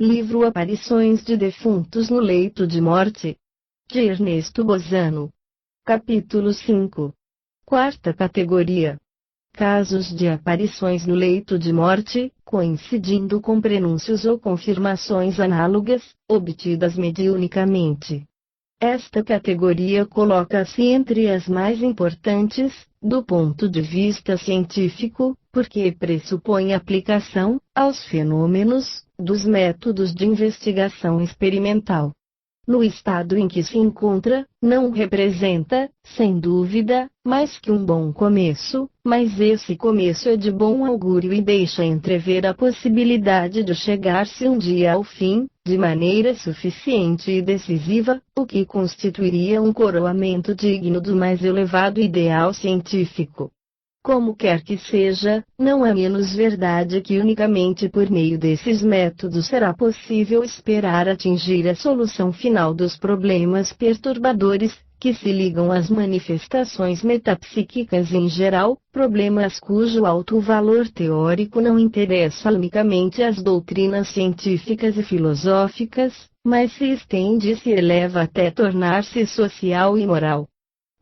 Livro Aparições de Defuntos no Leito de Morte, de Ernesto Bozano. Capítulo 5. Quarta categoria. Casos de aparições no leito de morte, coincidindo com prenúncios ou confirmações análogas, obtidas mediunicamente. Esta categoria coloca-se entre as mais importantes, do ponto de vista científico, porque pressupõe aplicação, aos fenômenos, dos métodos de investigação experimental. No estado em que se encontra, não representa, sem dúvida, mais que um bom começo, mas esse começo é de bom augúrio e deixa entrever a possibilidade de chegar-se um dia ao fim, de maneira suficiente e decisiva, o que constituiria um coroamento digno do mais elevado ideal científico. Como quer que seja, não é menos verdade que unicamente por meio desses métodos será possível esperar atingir a solução final dos problemas perturbadores, que se ligam às manifestações metapsíquicas em geral, problemas cujo alto valor teórico não interessa unicamente às doutrinas científicas e filosóficas, mas se estende e se eleva até tornar-se social e moral.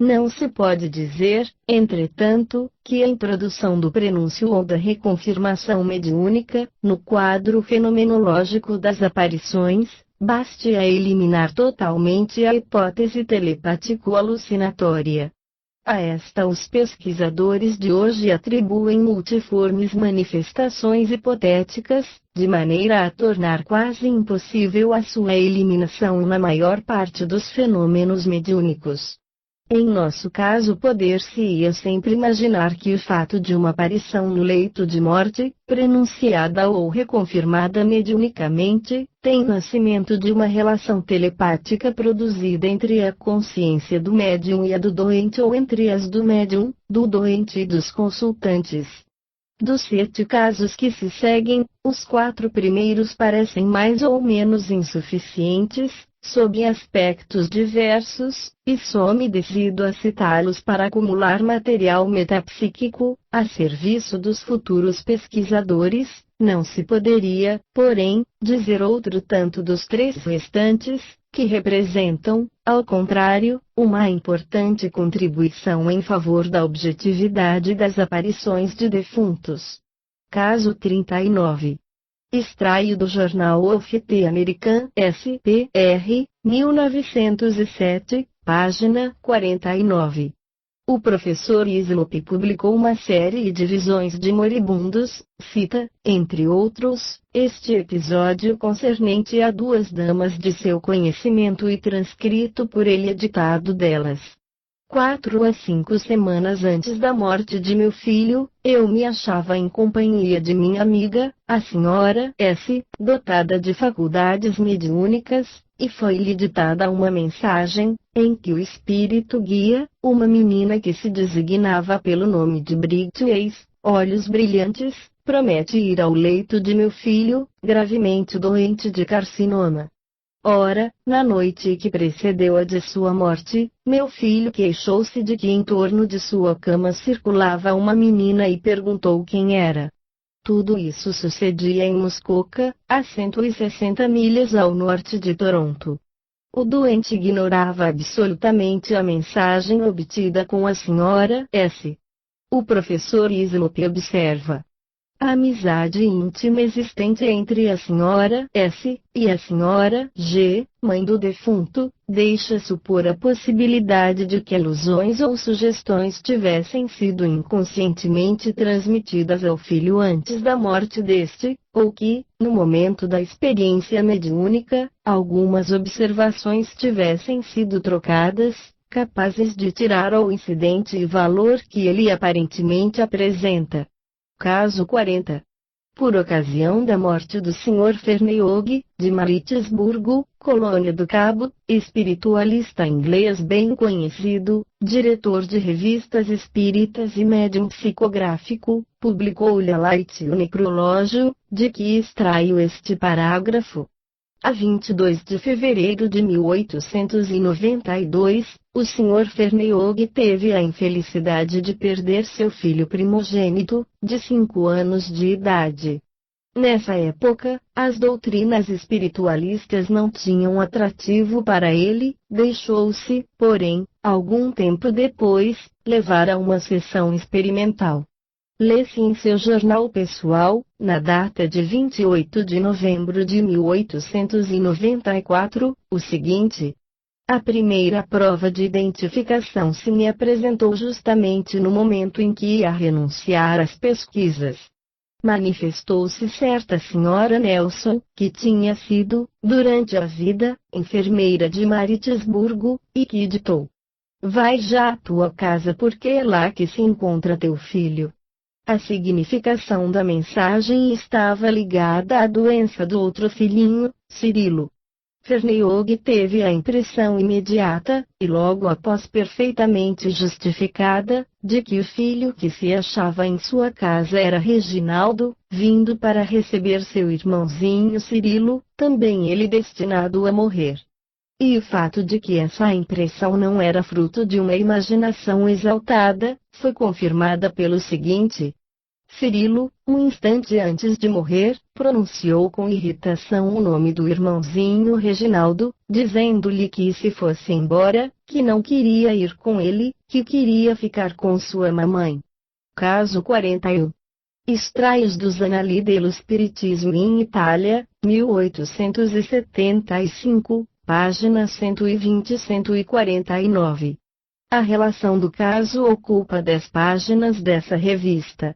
Não se pode dizer, entretanto, que a introdução do prenúncio ou da reconfirmação mediúnica, no quadro fenomenológico das aparições, baste a eliminar totalmente a hipótese telepático-alucinatória. A esta os pesquisadores de hoje atribuem multiformes manifestações hipotéticas, de maneira a tornar quase impossível a sua eliminação na maior parte dos fenômenos mediúnicos. Em nosso caso poder-se-ia sempre imaginar que o fato de uma aparição no leito de morte, prenunciada ou reconfirmada mediunicamente, tem nascimento de uma relação telepática produzida entre a consciência do médium e a do doente ou entre as do médium, do doente e dos consultantes. Dos 7 casos que se seguem, os 4 primeiros parecem mais ou menos insuficientes, sob aspectos diversos, e só me decido a citá-los para acumular material metapsíquico, a serviço dos futuros pesquisadores. Não se poderia, porém, dizer outro tanto dos 3 restantes, que representam, ao contrário, uma importante contribuição em favor da objetividade das aparições de defuntos. Caso 39. Extraio do jornal Office American SPR, 1907, página 49. O professor Islop publicou uma série de visões de moribundos, cita, entre outros, este episódio concernente a 2 damas de seu conhecimento e transcrito por ele editado delas. 4 a 5 semanas antes da morte de meu filho, eu me achava em companhia de minha amiga, a senhora S., dotada de faculdades mediúnicas, e foi-lhe ditada uma mensagem, em que o espírito guia, uma menina que se designava pelo nome de Bridget, olhos brilhantes, promete ir ao leito de meu filho, gravemente doente de carcinoma. Ora, na noite que precedeu a de sua morte, meu filho queixou-se de que em torno de sua cama circulava uma menina e perguntou quem era. Tudo isso sucedia em Muskoka, a 160 milhas ao norte de Toronto. O doente ignorava absolutamente a mensagem obtida com a senhora S. O professor Islop observa. A amizade íntima existente entre a senhora S. e a senhora G., mãe do defunto, deixa supor a possibilidade de que alusões ou sugestões tivessem sido inconscientemente transmitidas ao filho antes da morte deste, ou que, no momento da experiência mediúnica, algumas observações tivessem sido trocadas, capazes de tirar ao incidente o valor que ele aparentemente apresenta. Caso 40. Por ocasião da morte do Sr. Ferneog, de Maritzburgo, Colônia do Cabo, espiritualista inglês bem conhecido, diretor de revistas espíritas e médium psicográfico, publicou-lhe a Light o necrológio, de que extraio este parágrafo. A 22 de fevereiro de 1892, o Sr. Ferneog teve a infelicidade de perder seu filho primogênito, de 5 anos de idade. Nessa época, as doutrinas espiritualistas não tinham atrativo para ele, deixou-se, porém, algum tempo depois, levar a uma sessão experimental. Lê-se em seu jornal pessoal, na data de 28 de novembro de 1894, o seguinte: a primeira prova de identificação se me apresentou justamente no momento em que ia renunciar às pesquisas. Manifestou-se certa senhora Nelson, que tinha sido, durante a vida, enfermeira de Maritzburgo, e que ditou: vai já à tua casa porque é lá que se encontra teu filho. A significação da mensagem estava ligada à doença do outro filhinho, Cirilo. Verneog teve a impressão imediata, e logo após perfeitamente justificada, de que o filho que se achava em sua casa era Reginaldo, vindo para receber seu irmãozinho Cirilo, também ele destinado a morrer. E o fato de que essa impressão não era fruto de uma imaginação exaltada, foi confirmada pelo seguinte: Cirilo, um instante antes de morrer, pronunciou com irritação o nome do irmãozinho Reginaldo, dizendo-lhe que se fosse embora, que não queria ir com ele, que queria ficar com sua mamãe. Caso 41. Extrais dos Annali dello Spiritismo in Italia, 1875, páginas 120 e 149. A relação do caso ocupa 10 páginas dessa revista.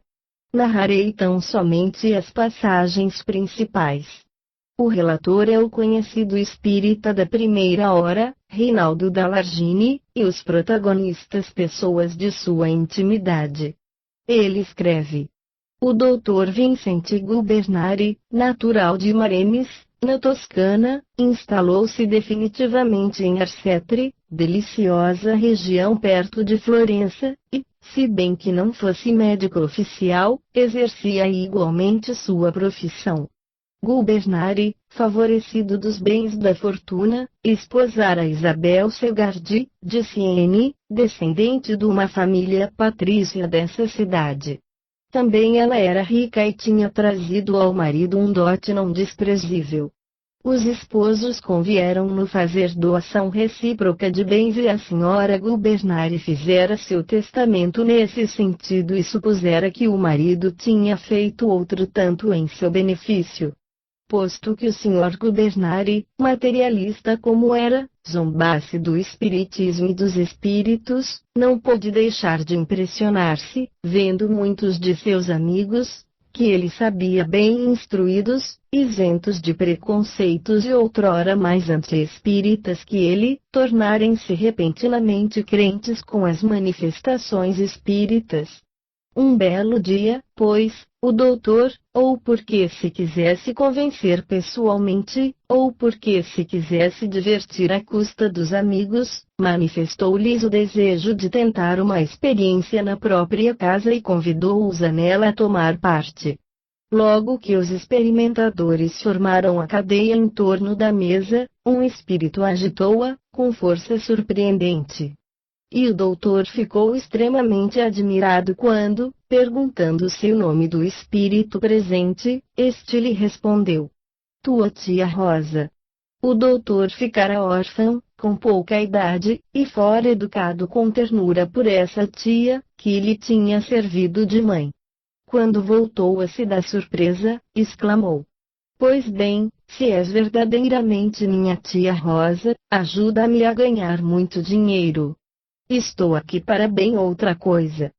Narrarei tão somente as passagens principais. O relator é o conhecido espírita da primeira hora, Reinaldo Dallargine, e os protagonistas pessoas de sua intimidade. Ele escreve: o Dr. Vincente Gubernari, natural de Maremes, na Toscana, instalou-se definitivamente em Arcetri, deliciosa região perto de Florença, e, se bem que não fosse médico oficial, exercia igualmente sua profissão. Gubernari, favorecido dos bens da fortuna, esposara Isabel Segardi, de Siene, descendente de uma família patrícia dessa cidade. Também ela era rica e tinha trazido ao marido um dote não desprezível. Os esposos convieram no fazer doação recíproca de bens e a senhora Gubernari fizera seu testamento nesse sentido e supusera que o marido tinha feito outro tanto em seu benefício. Posto que o Sr. Gubernari, materialista como era, zombasse do espiritismo e dos espíritos, não pôde deixar de impressionar-se, vendo muitos de seus amigos, que ele sabia bem instruídos, isentos de preconceitos e outrora mais anti-espíritas que ele, tornarem-se repentinamente crentes com as manifestações espíritas. Um belo dia, pois, o doutor, ou porque se quisesse convencer pessoalmente, ou porque se quisesse divertir à custa dos amigos, manifestou-lhes o desejo de tentar uma experiência na própria casa e convidou-os a nela a tomar parte. Logo que os experimentadores formaram a cadeia em torno da mesa, um espírito agitou-a, com força surpreendente. E o doutor ficou extremamente admirado quando, perguntando-se o nome do espírito presente, este lhe respondeu: tua tia Rosa. O doutor ficara órfão, com pouca idade, e fora educado com ternura por essa tia, que lhe tinha servido de mãe. Quando voltou-se da surpresa, exclamou: pois bem, se és verdadeiramente minha tia Rosa, ajuda-me a ganhar muito dinheiro. Estou aqui para bem outra coisa.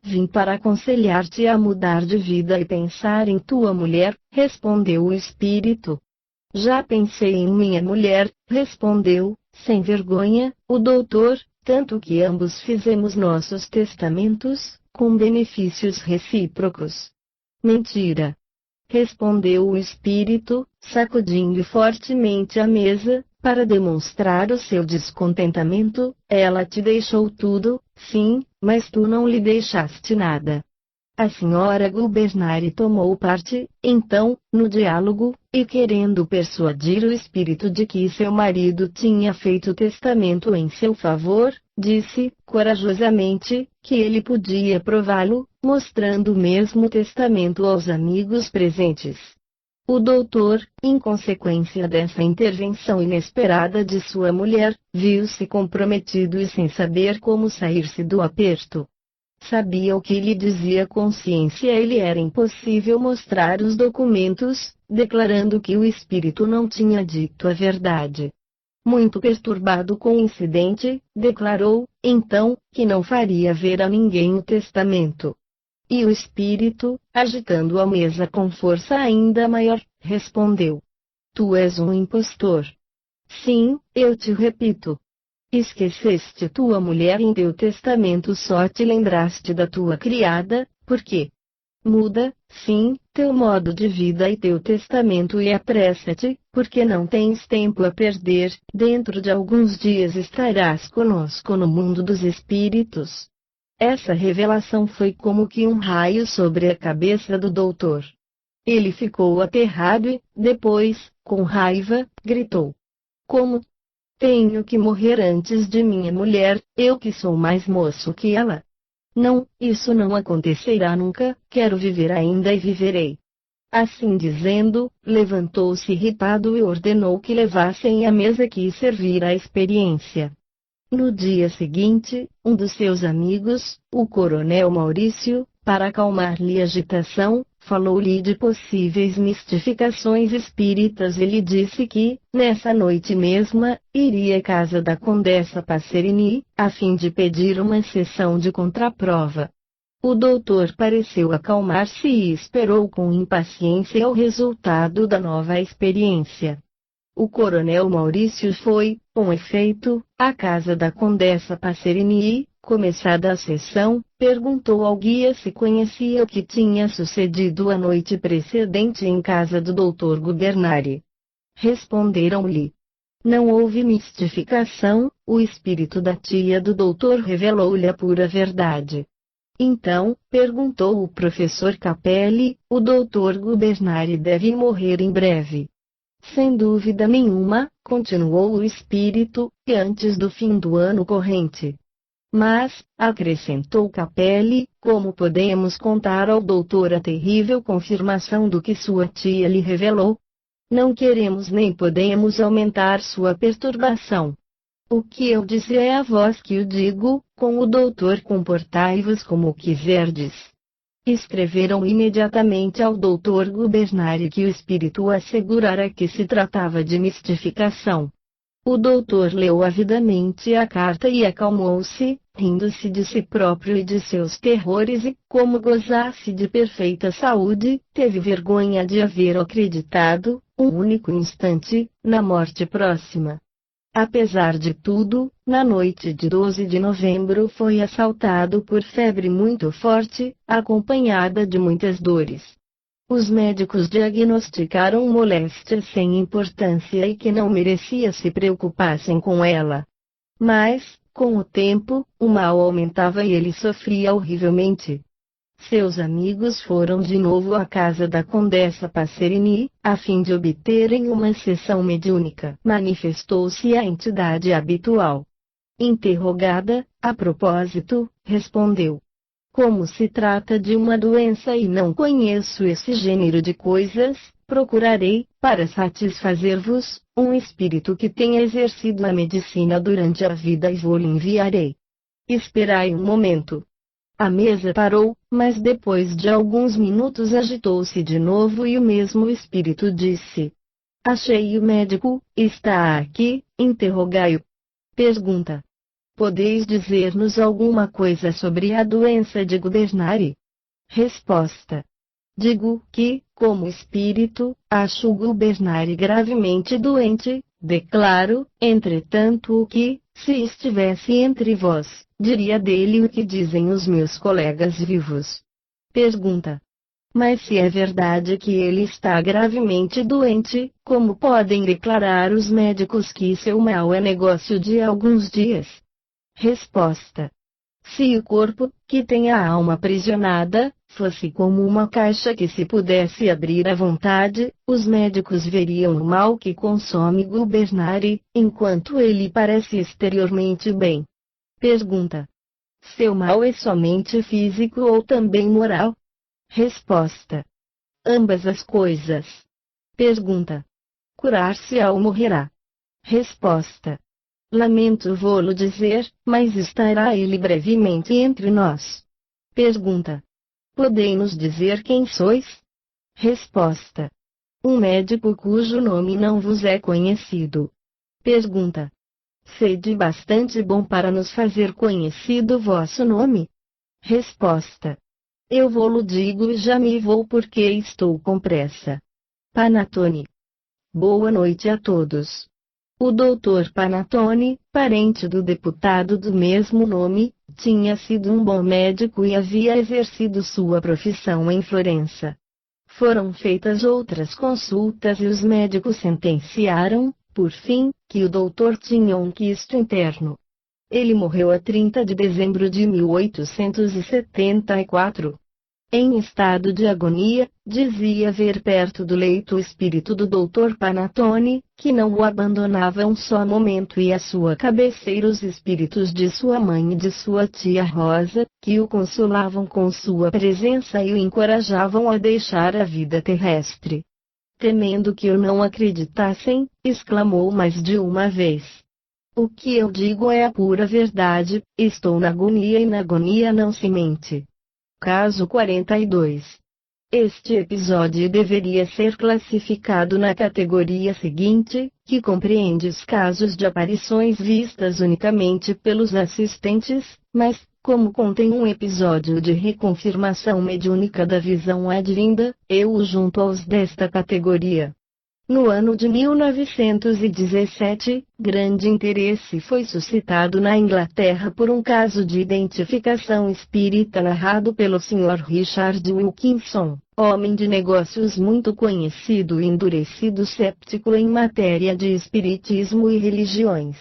Vim para aconselhar-te a mudar de vida e pensar em tua mulher, respondeu o espírito. Já pensei em minha mulher, respondeu, sem vergonha, o doutor, tanto que ambos fizemos nossos testamentos, com benefícios recíprocos. Mentira! Respondeu o espírito, sacudindo fortemente a mesa, para demonstrar o seu descontentamento. Ela te deixou tudo, sim, mas tu não lhe deixaste nada. A senhora Gubernari tomou parte, então, no diálogo, e querendo persuadir o espírito de que seu marido tinha feito testamento em seu favor, disse, corajosamente, que ele podia prová-lo, mostrando o mesmo testamento aos amigos presentes. O doutor, em consequência dessa intervenção inesperada de sua mulher, viu-se comprometido e sem saber como sair-se do aperto. Sabia o que lhe dizia a consciência e lhe era impossível mostrar os documentos, declarando que o espírito não tinha dito a verdade. Muito perturbado com o incidente, declarou, então, que não faria ver a ninguém o testamento. E o espírito, agitando a mesa com força ainda maior, respondeu: Tu és um impostor. Sim, eu te repito. Esqueceste tua mulher em teu testamento, só te lembraste da tua criada, por quê? Muda, sim, teu modo de vida e teu testamento e apressa-te, porque não tens tempo a perder, dentro de alguns dias estarás conosco no mundo dos espíritos. Essa revelação foi como que um raio sobre a cabeça do doutor. Ele ficou aterrado e, depois, com raiva, gritou: Como? Tenho que morrer antes de minha mulher, eu que sou mais moço que ela? Não, isso não acontecerá nunca, quero viver ainda e viverei. Assim dizendo, levantou-se irritado e ordenou que levassem à mesa que servira a experiência. No dia seguinte, um dos seus amigos, o coronel Maurício, para acalmar-lhe a agitação, falou-lhe de possíveis mistificações espíritas e lhe disse que, nessa noite mesma, iria à casa da Condessa Passerini, a fim de pedir uma sessão de contraprova. O doutor pareceu acalmar-se e esperou com impaciência o resultado da nova experiência. O coronel Maurício foi, com efeito, à casa da Condessa Passerini e, começada a sessão, perguntou ao guia se conhecia o que tinha sucedido a noite precedente em casa do Dr. Gubernari. Responderam-lhe: Não houve mistificação, o espírito da tia do doutor revelou-lhe a pura verdade. Então, perguntou o professor Capelli, o Dr. Gubernari deve morrer em breve. Sem dúvida nenhuma, continuou o espírito, e antes do fim do ano corrente. Mas, acrescentou Capelli, como podemos contar ao doutor a terrível confirmação do que sua tia lhe revelou? Não queremos nem podemos aumentar sua perturbação. O que eu disse é a vós que o digo, com o doutor comportai-vos como quiserdes. Escreveram imediatamente ao Dr. Gubernari que o espírito assegurara que se tratava de mistificação. O doutor leu avidamente a carta e acalmou-se, rindo-se de si próprio e de seus terrores e, como gozasse de perfeita saúde, teve vergonha de haver acreditado, um único instante, na morte próxima. Apesar de tudo, na noite de 12 de novembro foi assaltado por febre muito forte, acompanhada de muitas dores. Os médicos diagnosticaram moléstia sem importância e que não merecia se preocupassem com ela. Mas, com o tempo, o mal aumentava e ele sofria horrivelmente. Seus amigos foram de novo à casa da Condessa Passerini, a fim de obterem uma sessão mediúnica. Manifestou-se a entidade habitual. Interrogada, a propósito, respondeu: Como se trata de uma doença e não conheço esse gênero de coisas, procurarei, para satisfazer-vos, um espírito que tenha exercido a medicina durante a vida e vou-lhe enviarei. Esperai um momento. A mesa parou, mas depois de alguns minutos agitou-se de novo e o mesmo espírito disse: Achei o médico, está aqui, interrogai-o. Pergunta: Podeis dizer-nos alguma coisa sobre a doença de Gubernari? Resposta: Digo que, como espírito, acho o Gubernari gravemente doente, declaro, entretanto, que, se estivesse entre vós, diria dele o que dizem os meus colegas vivos. Pergunta: Mas se é verdade que ele está gravemente doente, como podem declarar os médicos que seu mal é negócio de alguns dias? Resposta: Se o corpo, que tem a alma aprisionada, fosse como uma caixa que se pudesse abrir à vontade, os médicos veriam o mal que consome Gubernari, enquanto ele parece exteriormente bem. Pergunta: Seu mal é somente físico ou também moral? Resposta: Ambas as coisas. Pergunta: curar-se-á ou morrerá? Resposta: lamento vô-lo dizer, mas estará ele brevemente entre nós. Pergunta: podei-nos dizer quem sois? Resposta: um médico cujo nome não vos é conhecido. Pergunta: sede bastante bom para nos fazer conhecido vosso nome? Resposta: eu vô-lo digo e já me vou porque estou com pressa. Panatone. Boa noite a todos. O doutor Panatone, parente do deputado do mesmo nome, tinha sido um bom médico e havia exercido sua profissão em Florença. Foram feitas outras consultas e os médicos sentenciaram, por fim, que o doutor tinha um quisto interno. Ele morreu a 30 de dezembro de 1874. Em estado de agonia, dizia ver perto do leito o espírito do Dr. Panatone, que não o abandonava um só momento, e à sua cabeceira os espíritos de sua mãe e de sua tia Rosa, que o consolavam com sua presença e o encorajavam a deixar a vida terrestre. Temendo que o não acreditassem, exclamou mais de uma vez: o que eu digo é a pura verdade, estou na agonia e na agonia não se mente. Caso 42. Este episódio deveria ser classificado na categoria seguinte, que compreende os casos de aparições vistas unicamente pelos assistentes, mas, como contém um episódio de reconfirmação mediúnica da visão advinda, eu o junto aos desta categoria. No ano de 1917, grande interesse foi suscitado na Inglaterra por um caso de identificação espírita narrado pelo Sr. Richard Wilkinson, homem de negócios muito conhecido e endurecido céptico em matéria de espiritismo e religiões.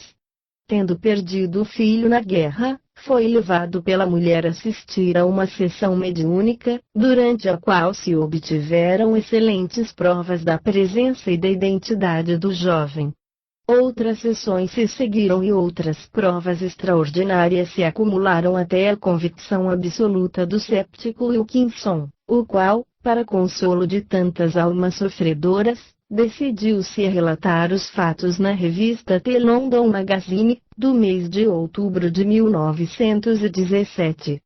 Tendo perdido o filho na guerra, foi levado pela mulher assistir a uma sessão mediúnica, durante a qual se obtiveram excelentes provas da presença e da identidade do jovem. Outras sessões se seguiram e outras provas extraordinárias se acumularam até a convicção absoluta do céptico Wilkinson, o qual, para consolo de tantas almas sofredoras, decidiu-se a relatar os fatos na revista The London Magazine, do mês de outubro de 1917.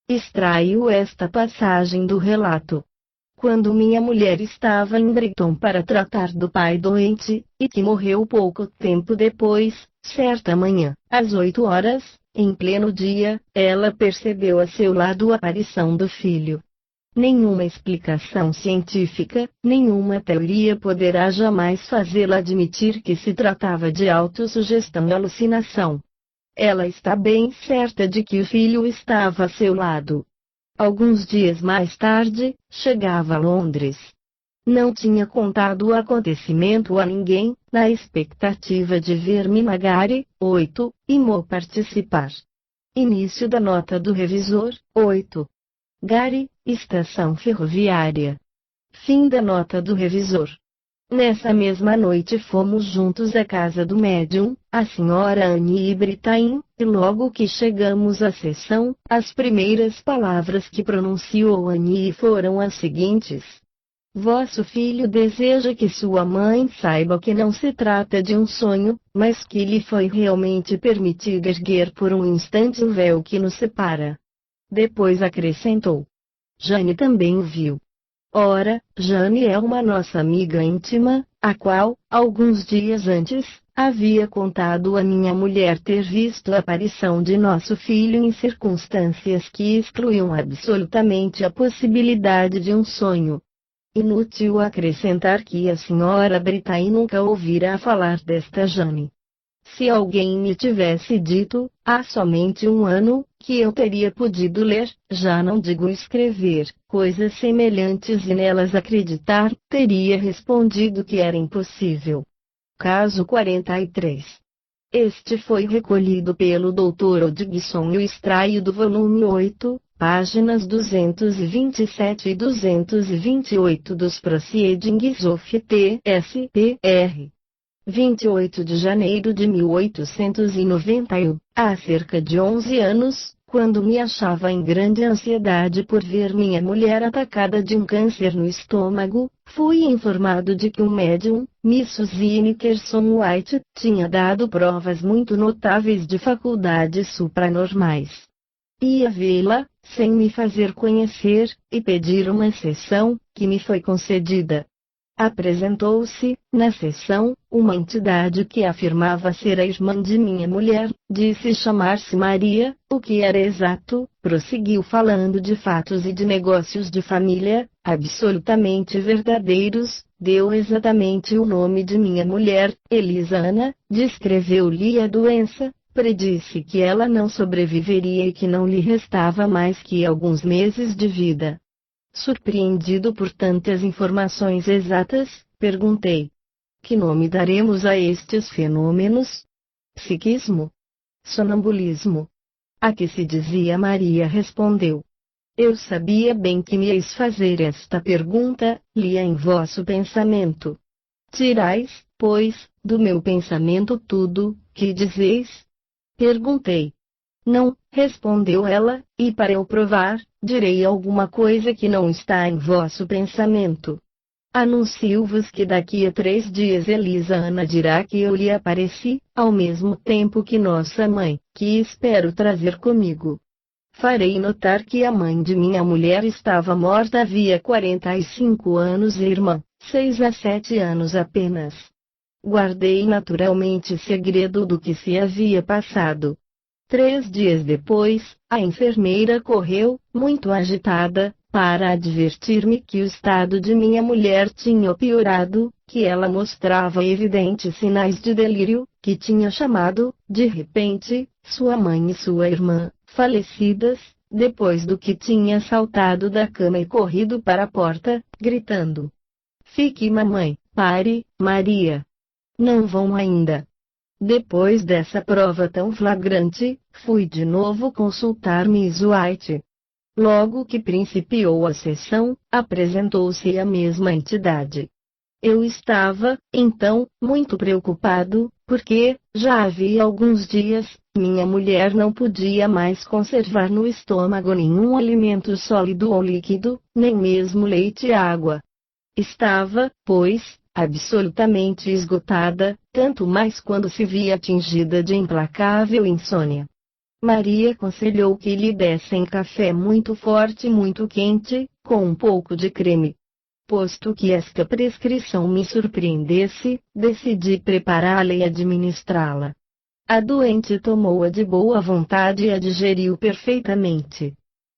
Extraio esta passagem do relato. Quando minha mulher estava em Brighton para tratar do pai doente, e que morreu pouco tempo depois, certa manhã, às 8 horas, em pleno dia, ela percebeu a seu lado a aparição do filho. Nenhuma explicação científica, nenhuma teoria poderá jamais fazê-la admitir que se tratava de autossugestão e alucinação. Ela está bem certa de que o filho estava a seu lado. Alguns dias mais tarde, chegava a Londres. Não tinha contado o acontecimento a ninguém, na expectativa de ver Minagari, 8, e Mo participar. Início da nota do revisor, 8. Gary, estação ferroviária. Fim da nota do revisor. Nessa mesma noite fomos juntos à casa do médium, a senhora Annie Britain, e logo que chegamos à sessão, as primeiras palavras que pronunciou Annie foram as seguintes: vosso filho deseja que sua mãe saiba que não se trata de um sonho, mas que lhe foi realmente permitido erguer por um instante o véu que nos separa. Depois acrescentou: Jane também o viu. Ora, Jane é uma nossa amiga íntima, a qual, alguns dias antes, havia contado a minha mulher ter visto a aparição de nosso filho em circunstâncias que excluíam absolutamente a possibilidade de um sonho. Inútil acrescentar que a senhora Britain nunca ouvira falar desta Jane. Se alguém me tivesse dito, há somente um ano, que eu teria podido ler, já não digo escrever, coisas semelhantes e nelas acreditar, teria respondido que era impossível. Caso 43. Este foi recolhido pelo Dr. Odgson e o extraio do volume 8, páginas 227 e 228 dos Proceedings of T.S.P.R. 28 de janeiro de 1891, há cerca de 11 anos, Quando me achava em grande ansiedade por ver minha mulher atacada de um câncer no estômago, fui informado de que o médium, Miss Suzy Nickerson White, tinha dado provas muito notáveis de faculdades supranormais. Ia vê-la, sem me fazer conhecer, e pedir uma sessão, que me foi concedida. Apresentou-se, na sessão, uma entidade que afirmava ser a irmã de minha mulher, disse chamar-se Maria, o que era exato, prosseguiu falando de fatos e de negócios de família, absolutamente verdadeiros, deu exatamente o nome de minha mulher, Elisana, descreveu-lhe a doença, predisse que ela não sobreviveria e que não lhe restava mais que alguns meses de vida. Surpreendido por tantas informações exatas, perguntei: que nome daremos a estes fenômenos? Psiquismo? Sonambulismo? A que se dizia Maria respondeu: eu sabia bem que me iais fazer esta pergunta, lia em vosso pensamento. Tirais, pois, do meu pensamento tudo, que dizeis? Perguntei. Não, respondeu ela, e para eu provar, direi alguma coisa que não está em vosso pensamento. Anuncio-vos que daqui a 3 dias Elisana dirá que eu lhe apareci, ao mesmo tempo que nossa mãe, que espero trazer comigo. Farei notar que a mãe de minha mulher estava morta havia 45 anos e irmã, 6 a 7 anos apenas. Guardei naturalmente segredo do que se havia passado. 3 dias depois, a enfermeira correu, muito agitada, para advertir-me que o estado de minha mulher tinha piorado, que ela mostrava evidentes sinais de delírio, que tinha chamado, de repente, sua mãe e sua irmã, falecidas, depois do que tinha saltado da cama e corrido para a porta, gritando: fique mamãe, pare, Maria. Não vão ainda. Depois dessa prova tão flagrante, fui de novo consultar Miss White. Logo que principiou a sessão, apresentou-se a mesma entidade. Eu estava, então, muito preocupado, porque, já havia alguns dias, minha mulher não podia mais conservar no estômago nenhum alimento sólido ou líquido, nem mesmo leite e água. Estava, pois, absolutamente esgotada, tanto mais quando se via atingida de implacável insônia. Maria aconselhou que lhe dessem café muito forte e muito quente, com um pouco de creme. Posto que esta prescrição me surpreendesse, decidi prepará-la e administrá-la. A doente tomou-a de boa vontade e a digeriu perfeitamente.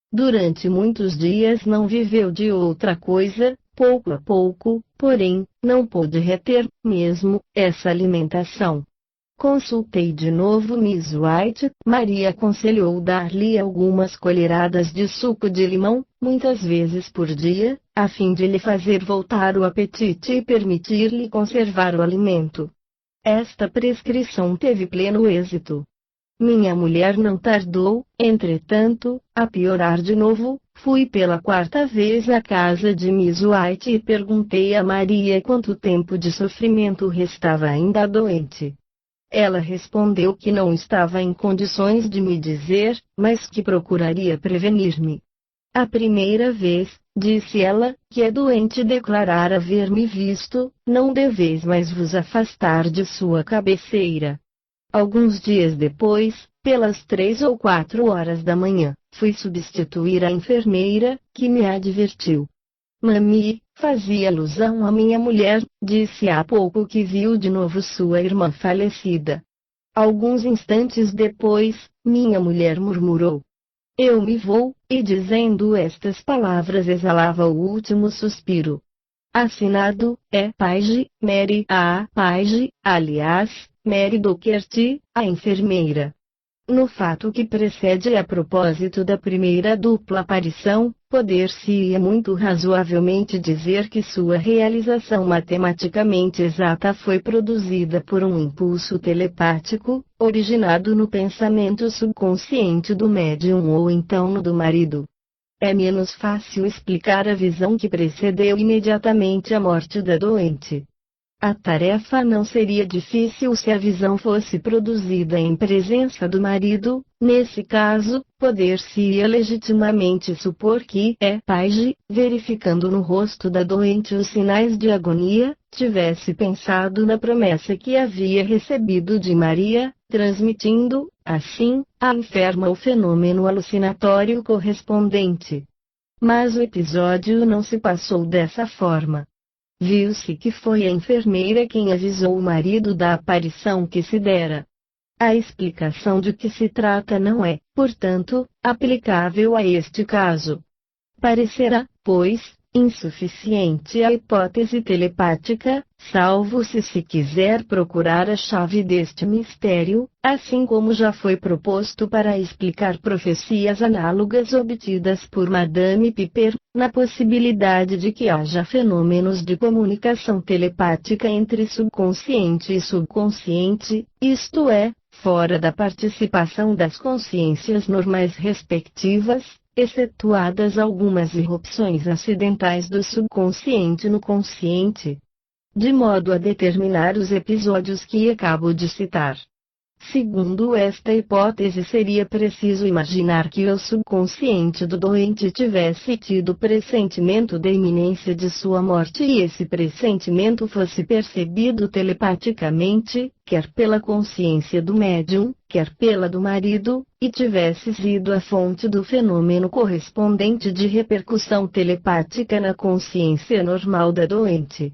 Durante muitos dias não viveu de outra coisa, pouco a pouco, porém, não pôde reter, mesmo, essa alimentação. Consultei de novo Miss White, Maria aconselhou dar-lhe algumas colheradas de suco de limão, muitas vezes por dia, a fim de lhe fazer voltar o apetite e permitir-lhe conservar o alimento. Esta prescrição teve pleno êxito. Minha mulher não tardou, entretanto, a piorar de novo. Fui pela 4ª vez à casa de Miss White e perguntei a Maria quanto tempo de sofrimento restava ainda doente. Ela respondeu que não estava em condições de me dizer, mas que procuraria prevenir-me. A primeira vez, disse ela, que a doente declarara haver-me visto, não deveis mais vos afastar de sua cabeceira. Alguns dias depois, pelas 3 ou 4 horas da manhã, fui substituir a enfermeira, que me advertiu. Mami, fazia alusão à minha mulher, disse há pouco que viu de novo sua irmã falecida. Alguns instantes depois, minha mulher murmurou: eu me vou, e dizendo estas palavras exalava o último suspiro. Assinado, Paige, Mary A. Paige, aliás, Mary Docherty, a enfermeira. No fato que precede a propósito da primeira dupla aparição, poder-se-ia muito razoavelmente dizer que sua realização matematicamente exata foi produzida por um impulso telepático, originado no pensamento subconsciente do médium ou então no do marido. É menos fácil explicar a visão que precedeu imediatamente a morte da doente. A tarefa não seria difícil se a visão fosse produzida em presença do marido. Nesse caso, poder-se-ia legitimamente supor que Paige, verificando no rosto da doente os sinais de agonia, tivesse pensado na promessa que havia recebido de Maria, transmitindo, assim, à enferma o fenômeno alucinatório correspondente. Mas o episódio não se passou dessa forma. Viu-se que foi a enfermeira quem avisou o marido da aparição que se dera. A explicação de que se trata não é, portanto, aplicável a este caso. Parecerá, pois, insuficiente a hipótese telepática, salvo se quiser procurar a chave deste mistério, assim como já foi proposto para explicar profecias análogas obtidas por Madame Piper, na possibilidade de que haja fenômenos de comunicação telepática entre subconsciente e subconsciente, isto é, fora da participação das consciências normais respectivas, excetuadas algumas irrupções acidentais do subconsciente no consciente, de modo a determinar os episódios que acabo de citar. Segundo esta hipótese, seria preciso imaginar que o subconsciente do doente tivesse tido pressentimento da iminência de sua morte e esse pressentimento fosse percebido telepaticamente, quer pela consciência do médium, quer pela do marido, e tivesse sido a fonte do fenômeno correspondente de repercussão telepática na consciência normal da doente.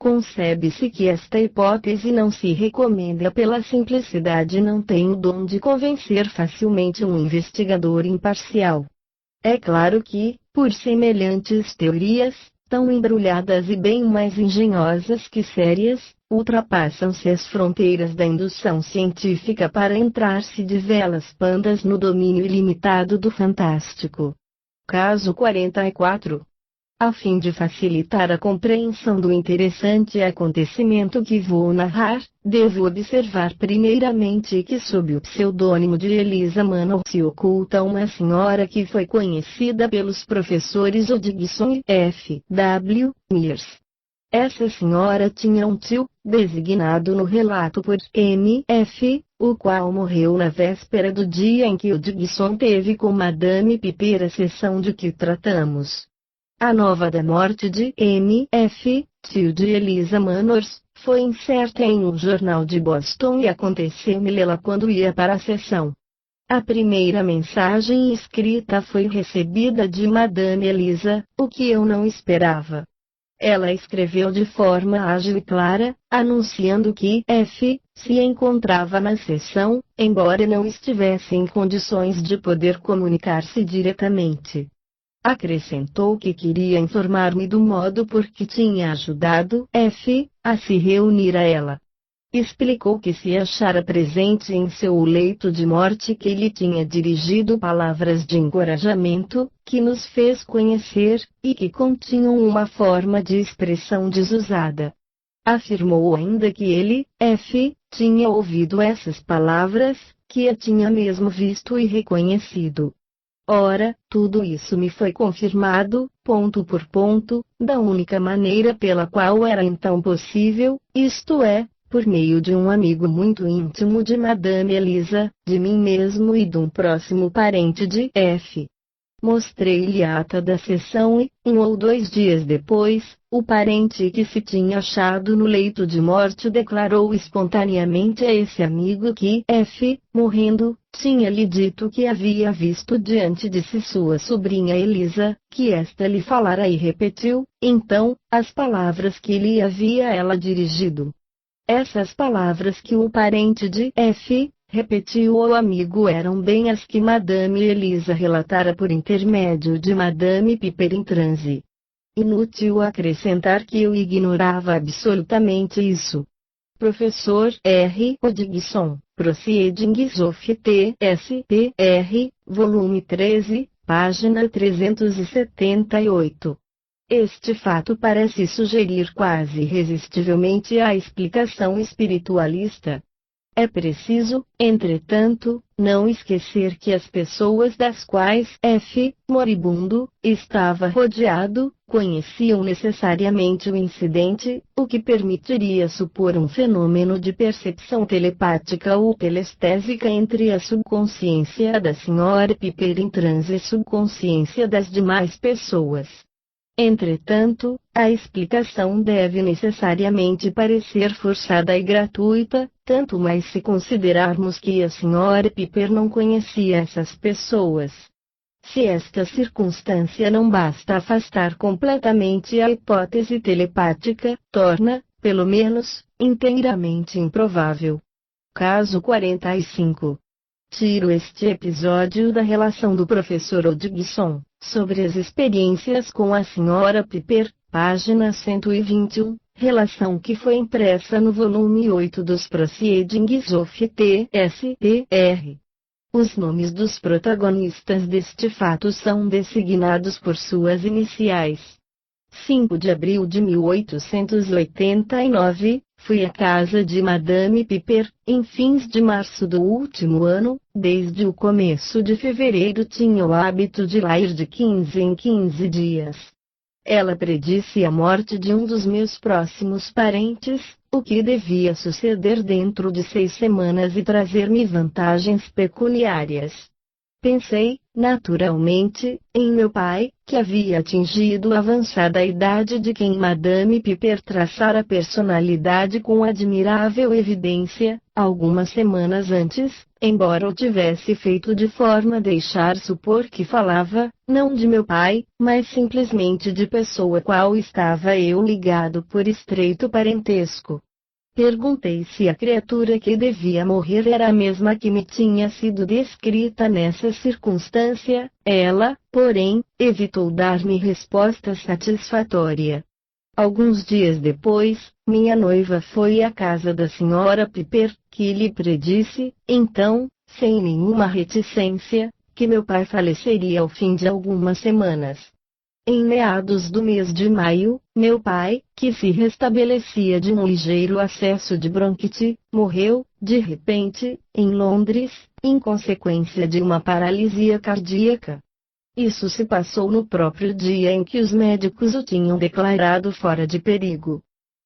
Concebe-se que esta hipótese não se recomenda pela simplicidade e não tem o dom de convencer facilmente um investigador imparcial. É claro que, por semelhantes teorias, tão embrulhadas e bem mais engenhosas que sérias, ultrapassam-se as fronteiras da indução científica para entrar-se de velas pandas no domínio ilimitado do fantástico. Caso 44. A fim de facilitar a compreensão do interessante acontecimento que vou narrar, devo observar primeiramente que sob o pseudônimo de Elisa Manor se oculta uma senhora que foi conhecida pelos professores Hodgson e F. W. Mears. Essa senhora tinha um tio, designado no relato por M.F., o qual morreu na véspera do dia em que Hodgson teve com Madame Piper a sessão de que tratamos. A nova da morte de M.F., tio de Elisa Manors, foi incerta em um jornal de Boston e aconteceu-me lê-la quando ia para a sessão. A primeira mensagem escrita foi recebida de Madame Elisa, o que eu não esperava. Ela escreveu de forma ágil e clara, anunciando que F. se encontrava na sessão, embora não estivesse em condições de poder comunicar-se diretamente. Acrescentou que queria informar-me do modo por que tinha ajudado F. a se reunir a ela. Explicou que se achara presente em seu leito de morte, que lhe tinha dirigido palavras de encorajamento, que nos fez conhecer, e que continham uma forma de expressão desusada. Afirmou ainda que ele, F., tinha ouvido essas palavras, que a tinha mesmo visto e reconhecido. Ora, tudo isso me foi confirmado, ponto por ponto, da única maneira pela qual era então possível, isto é, por meio de um amigo muito íntimo de Madame Elisa, de mim mesmo e de um próximo parente de F. Mostrei-lhe a ata da sessão e, 1 ou 2 dias depois, o parente que se tinha achado no leito de morte declarou espontaneamente a esse amigo que F., morrendo, tinha-lhe dito que havia visto diante de si sua sobrinha Elisa, que esta lhe falara e repetiu, então, as palavras que lhe havia ela dirigido. Essas palavras que o parente de F. repetiu ao amigo eram bem as que Madame Elisa relatara por intermédio de Madame Piper em transe. Inútil acrescentar que eu ignorava absolutamente isso. Professor R. Hodgson, Proceedings of T.S.P.R., volume 13, página 378. Este fato parece sugerir quase irresistivelmente a explicação espiritualista. É preciso, entretanto, não esquecer que as pessoas das quais F. moribundo estava rodeado, conheciam necessariamente o incidente, o que permitiria supor um fenômeno de percepção telepática ou telestésica entre a subconsciência da Sra. Piper em transe e subconsciência das demais pessoas. Entretanto, a explicação deve necessariamente parecer forçada e gratuita, tanto mais se considerarmos que a Sra. Piper não conhecia essas pessoas. Se esta circunstância não basta afastar completamente a hipótese telepática, torna, pelo menos, inteiramente improvável. Caso 45. Tiro este episódio da relação do professor Hodgson sobre as experiências com a Sra. Piper, página 121, relação que foi impressa no volume 8 dos Proceedings of T.S.P.R. Os nomes dos protagonistas deste fato são designados por suas iniciais. 5 de abril de 1889, fui à casa de Madame Piper, em fins de março do último ano. Desde o começo de fevereiro tinha o hábito de lá ir de 15 em 15 dias. Ela predisse a morte de um dos meus próximos parentes, o que devia suceder dentro de 6 semanas e trazer-me vantagens pecuniárias. Pensei, naturalmente, em meu pai, que havia atingido a avançada idade de quem Madame Piper traçara a personalidade com admirável evidência, algumas semanas antes, embora o tivesse feito de forma a deixar supor que falava, não de meu pai, mas simplesmente de pessoa a qual estava eu ligado por estreito parentesco. Perguntei se a criatura que devia morrer era a mesma que me tinha sido descrita nessa circunstância. Ela, porém, evitou dar-me resposta satisfatória. Alguns dias depois, minha noiva foi à casa da Sra. Piper, que lhe predisse, então, sem nenhuma reticência, que meu pai faleceria ao fim de algumas semanas. Em meados do mês de maio, meu pai, que se restabelecia de um ligeiro acesso de bronquite, morreu, de repente, em Londres, em consequência de uma paralisia cardíaca. Isso se passou no próprio dia em que os médicos o tinham declarado fora de perigo.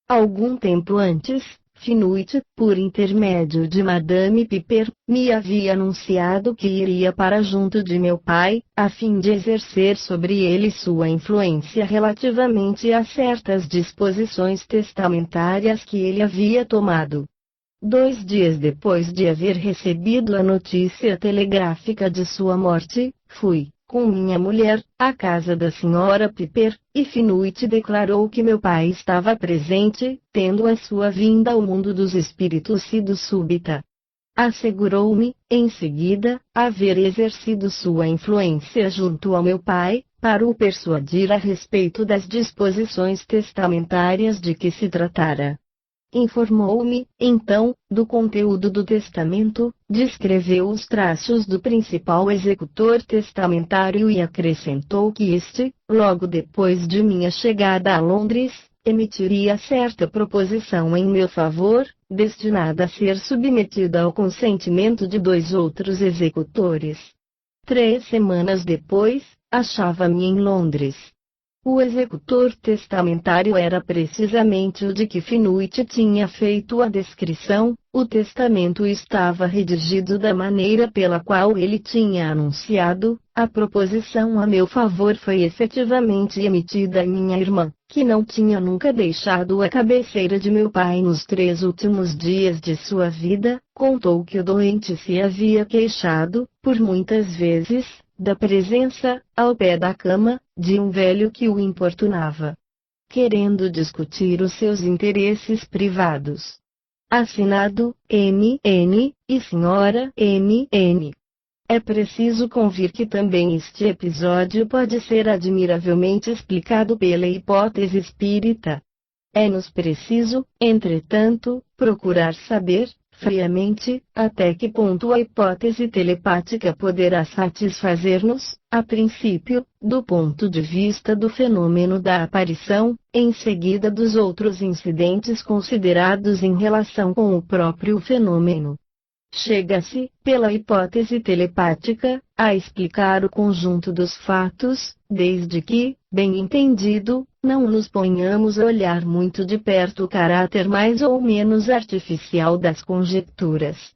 Algum tempo antes, Finuit, por intermédio de Madame Piper, me havia anunciado que iria para junto de meu pai, a fim de exercer sobre ele sua influência relativamente a certas disposições testamentárias que ele havia tomado. 2 dias depois de haver recebido a notícia telegráfica de sua morte, fui, com minha mulher, à casa da Sra. Piper, e Finuit declarou que meu pai estava presente, tendo a sua vinda ao mundo dos espíritos sido súbita. Assegurou-me, em seguida, haver exercido sua influência junto ao meu pai, para o persuadir a respeito das disposições testamentárias de que se tratara. Informou-me, então, do conteúdo do testamento, descreveu os traços do principal executor testamentário e acrescentou que este, logo depois de minha chegada a Londres, emitiria certa proposição em meu favor, destinada a ser submetida ao consentimento de 2 outros executores. 3 semanas depois, achava-me em Londres. O executor testamentário era precisamente o de que Finuit tinha feito a descrição. O testamento estava redigido da maneira pela qual ele tinha anunciado. A proposição a meu favor foi efetivamente emitida a minha irmã, que não tinha nunca deixado a cabeceira de meu pai nos 3 últimos dias de sua vida. Contou que o doente se havia queixado, por muitas vezes, da presença, ao pé da cama, de um velho que o importunava, querendo discutir os seus interesses privados. Assinado, M.N. e Sra. M.N. É preciso convir que também este episódio pode ser admiravelmente explicado pela hipótese espírita. É-nos preciso, entretanto, procurar saber, friamente, até que ponto a hipótese telepática poderá satisfazer-nos, a princípio, do ponto de vista do fenômeno da aparição, em seguida dos outros incidentes considerados em relação com o próprio fenômeno. chega-se, pela hipótese telepática, a explicar o conjunto dos fatos, desde que, bem entendido, não nos ponhamos a olhar muito de perto o caráter mais ou menos artificial das conjecturas.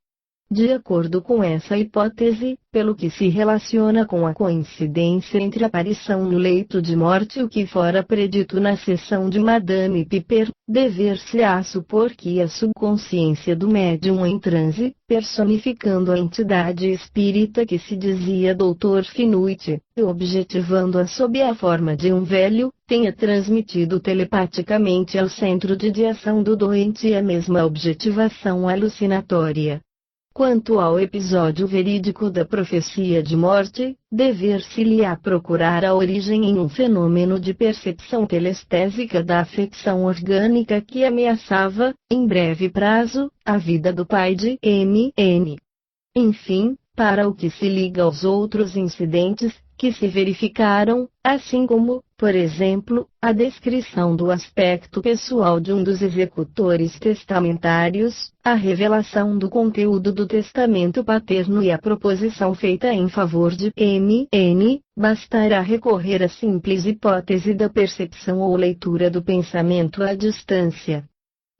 De acordo com essa hipótese, pelo que se relaciona com a coincidência entre a aparição no leito de morte e o que fora predito na sessão de Madame Piper, dever-se-á supor que a subconsciência do médium em transe, personificando a entidade espírita que se dizia Dr. Finuit, e objetivando-a sob a forma de um velho, tenha transmitido telepaticamente ao centro de ação do doente a mesma objetivação alucinatória. Quanto ao episódio verídico da profecia de morte, dever-se-lhe-á procurar a origem em um fenômeno de percepção telestésica da afecção orgânica que ameaçava, em breve prazo, a vida do pai de M.N. Enfim, para o que se liga aos outros incidentes que se verificaram, assim como, por exemplo, a descrição do aspecto pessoal de um dos executores testamentários, a revelação do conteúdo do testamento paterno e a proposição feita em favor de M.N., bastará recorrer à simples hipótese da percepção ou leitura do pensamento à distância.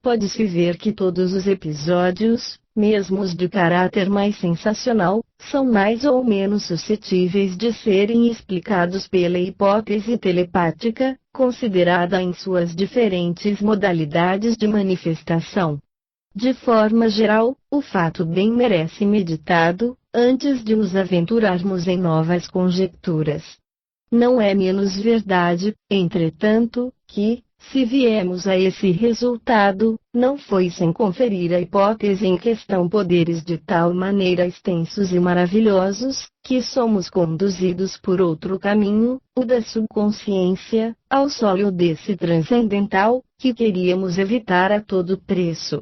Pode-se ver que todos os episódios, mesmo os de caráter mais sensacional, são mais ou menos suscetíveis de serem explicados pela hipótese telepática, considerada em suas diferentes modalidades de manifestação. De forma geral, o fato bem merece meditado, antes de nos aventurarmos em novas conjecturas. Não é menos verdade, entretanto, que, se viemos a esse resultado, não foi sem conferir à hipótese em questão poderes de tal maneira extensos e maravilhosos, que somos conduzidos por outro caminho, o da subconsciência, ao sólio desse transcendental, que queríamos evitar a todo preço.